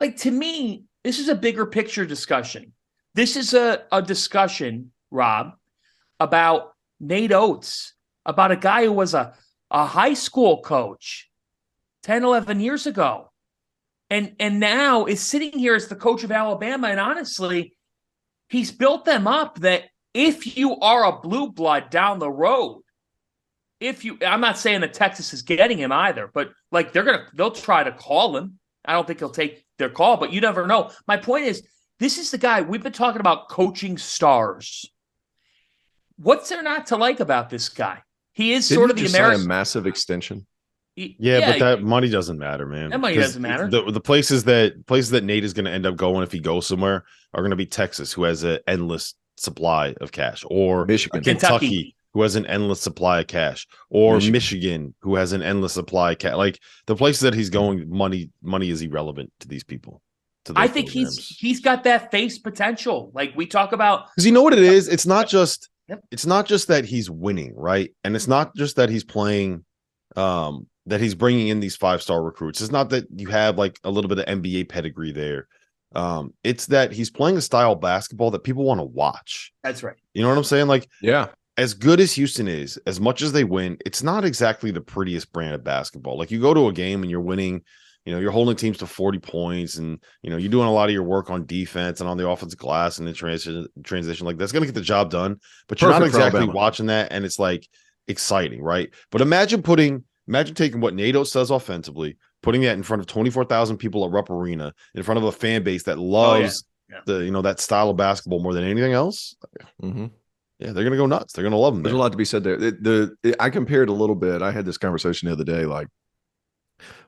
like, to me, this is a bigger picture discussion. This is a discussion, Rob, about Nate Oats, about a guy who was a high school coach 10, 11 years ago. And now is sitting here as the coach of Alabama. And honestly, he's built them up that if you are a blue blood down the road, I'm not saying that Texas is getting him either, but like they'll try to call him. I don't think he'll take their call, but you never know. My point is, this is the guy we've been talking about, coaching stars. What's there not to like about this guy? He is sort of the American. A massive extension. But that money doesn't matter, man. That money doesn't matter. The places that Nate is going to end up going if he goes somewhere are going to be Texas, who has an endless supply of cash, or Michigan, Kentucky, who has an endless supply of cash, or Michigan, who has an endless supply of cash. Like, the places that he's going, money is irrelevant to these people. I think he's got that face potential. Like we talk about, because you know what it is. It's not just that he's winning, right? And it's not just that he's playing, that he's bringing in these 5-star recruits. It's not that you have like a little bit of NBA pedigree there. It's that he's playing a style of basketball that people want to watch. That's right. You know what I'm saying? Like, yeah. As good as Houston is, as much as they win, it's not exactly the prettiest brand of basketball. Like, you go to a game and you're winning, you're holding teams to 40 points, and you're doing a lot of your work on defense and on the offensive glass and the transition. Like, that's going to get the job done, but you're not exactly watching that, and it's like exciting, right? But imagine taking what Nate Oats does offensively, putting that in front of 24,000 people at Rupp Arena, in front of a fan base that loves that style of basketball more than anything else. Mm-hmm. Yeah, they're going to go nuts. They're going to love them. There's a lot to be said there. I compared a little bit. I had this conversation the other day. Like,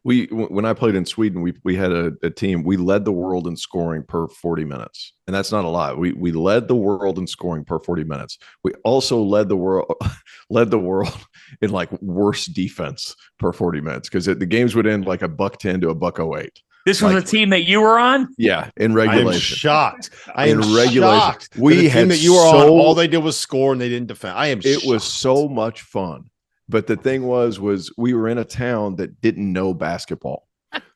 when I played in Sweden, we had a team. We led the world in scoring per 40 minutes, and that's not a lot. We led the world in scoring per 40 minutes. We also led the world in like worst defense per 40 minutes, because the games would end like $110 to $108. This was a team that you were on? Yeah, in regulation. I am shocked. Shocked. We had that you were on. All they did was score and they didn't defend. It was so much fun. But the thing was we were in a town that didn't know basketball.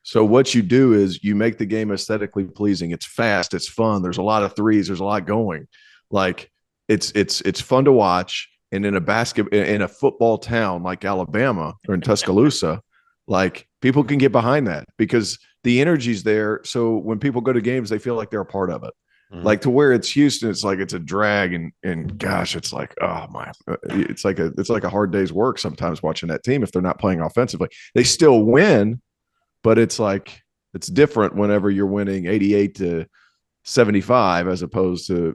So what you do is you make the game aesthetically pleasing. It's fast. It's fun. There's a lot of threes. There's a lot going. Like, it's fun to watch. And in a football town like Alabama or in Tuscaloosa, like, people can get behind that because the energy's there. So when people go to games, they feel like they're a part of it. Mm-hmm. Like, to where it's Houston, it's like it's a drag, and gosh, it's like, oh my, it's like a hard day's work sometimes watching that team if they're not playing offensively. They still win, but it's like it's different whenever you're winning 88 to 75 as opposed to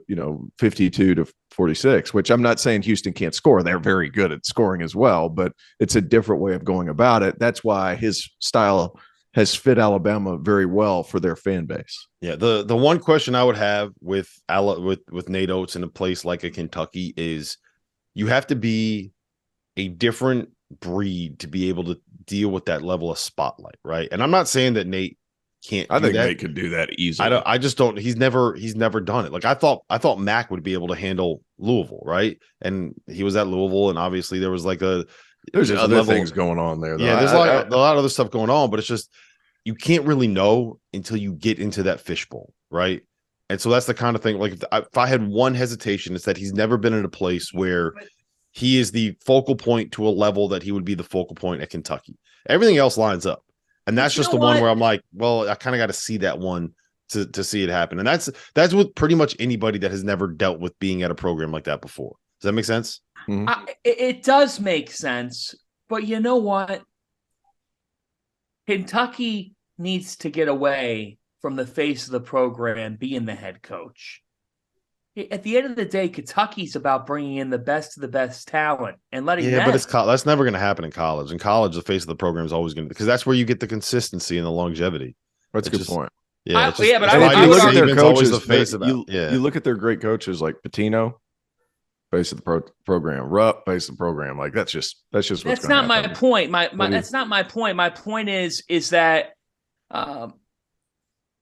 52 to 46. Which I'm not saying Houston can't score; they're very good at scoring as well, but it's a different way of going about it. That's why his style has fit Alabama very well for their fan base. Yeah, the one question I would have with Nate Oats in a place like a Kentucky is you have to be a different breed to be able to deal with that level of spotlight, right? And I'm not saying that Nate can't. I think Nate could do that easily. I just don't. He's never done it. Like, I thought Mac would be able to handle Louisville, right? And he was at Louisville, and obviously there was like there's other things going on there, though. Yeah, there's a lot of other stuff going on, but it's just you can't really know until you get into that fishbowl, right? And so that's the kind of thing. Like, if I had one hesitation, it's that he's never been in a place where he is the focal point to a level that he would be the focal point at Kentucky. Everything else lines up, and that's just the one where I'm like, well, I kind of got to see that one to see it happen. And that's with pretty much anybody that has never dealt with being at a program like that before. Does that make sense? Mm-hmm. It does make sense, but you know what? Kentucky needs to get away from the face of the program being the head coach. At the end of the day, Kentucky's about bringing in the best of the best talent and letting them. But that's never going to happen in college. In college, the face of the program is always going to, because that's where you get the consistency and the longevity. That's a good point. Yeah, but I look at their coaches. You look at their great coaches like Pitino, face of the program, Rupp, face of the program. Like, that's just what's that's not my point. That's not my point. My point is that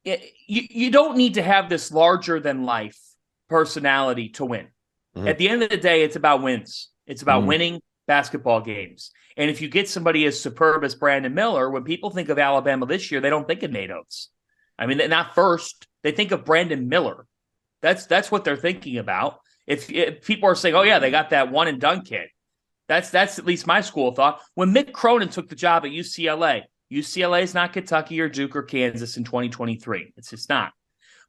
you don't need to have this larger than life personality to win. Mm-hmm. At the end of the day, it's about wins. It's about winning basketball games. And if you get somebody as superb as Brandon Miller, when people think of Alabama this year, they don't think of Nate Oats. I mean, they're not first. They think of Brandon Miller. That's what they're thinking about. If people are saying, "Oh yeah, they got that one and done kid," that's at least my school of thought. When Mick Cronin took the job at UCLA, UCLA is not Kentucky or Duke or Kansas in 2023. It's just not.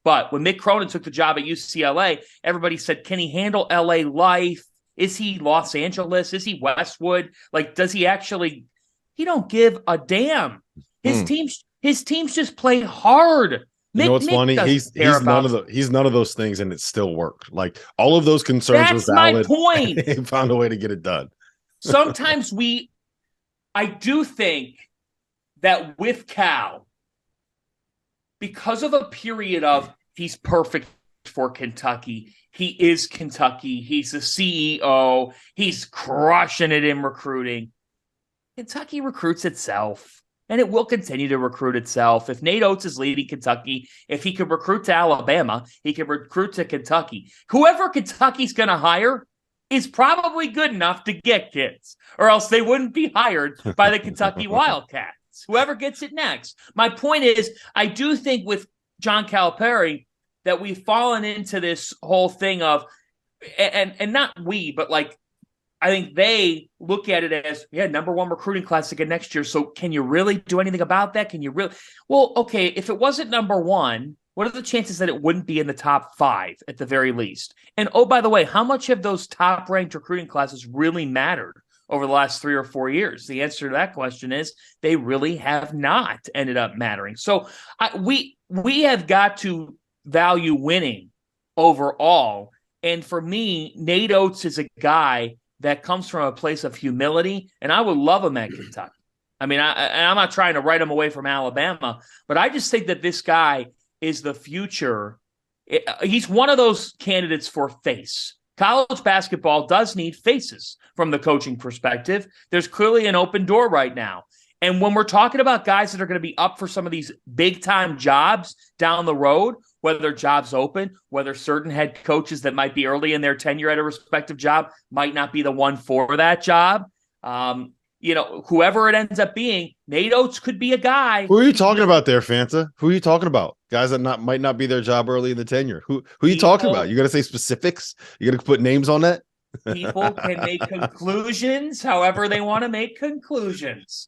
But when Mick Cronin took the job at UCLA, everybody said, "Can he handle LA life? Is he Los Angeles? Is he Westwood? Like, does he actually?" He don't give a damn. His teams just play hard. You know what's funny? He's none of those things, and it still worked. Like all of those concerns That's were valid. my point. He found a way to get it done. Sometimes I do think that with Cal, because of a period of he's perfect for Kentucky, he is Kentucky, he's the CEO, he's crushing it in recruiting. Kentucky recruits itself. And it will continue to recruit itself. If Nate Oats is leading Kentucky, if he could recruit to Alabama, he could recruit to Kentucky. Whoever Kentucky's going to hire is probably good enough to get kids, or else they wouldn't be hired by the Kentucky Wildcats. Whoever gets it next. My point is, I do think with John Calipari that we've fallen into this whole thing of, and not we, but like, I think they look at it as, number one recruiting class again next year. So can you really do anything about that? Can you really? Well, okay, if it wasn't number one, what are the chances that it wouldn't be in the top 5 at the very least? And oh, by the way, how much have those top-ranked recruiting classes really mattered over the last 3 or 4 years? The answer to that question is they really have not ended up mattering. So we have got to value winning overall. And for me, Nate Oats is a guy that comes from a place of humility, and I would love him at Kentucky. I mean, I'm not trying to write him away from Alabama, but I just think that this guy is the future. He's one of those candidates for face. College basketball does need faces from the coaching perspective. There's clearly an open door right now. And when we're talking about guys that are going to be up for some of these big-time jobs down the road, whether jobs open, whether certain head coaches that might be early in their tenure at a respective job might not be the one for that job. Whoever it ends up being, Nate Oats could be a guy. Who are you talking about there, Fanta? Who are you talking about? Guys that might not be their job early in the tenure. Who are you talking about? You got to say specifics? You got to put names on that? People can make conclusions however they want to make conclusions.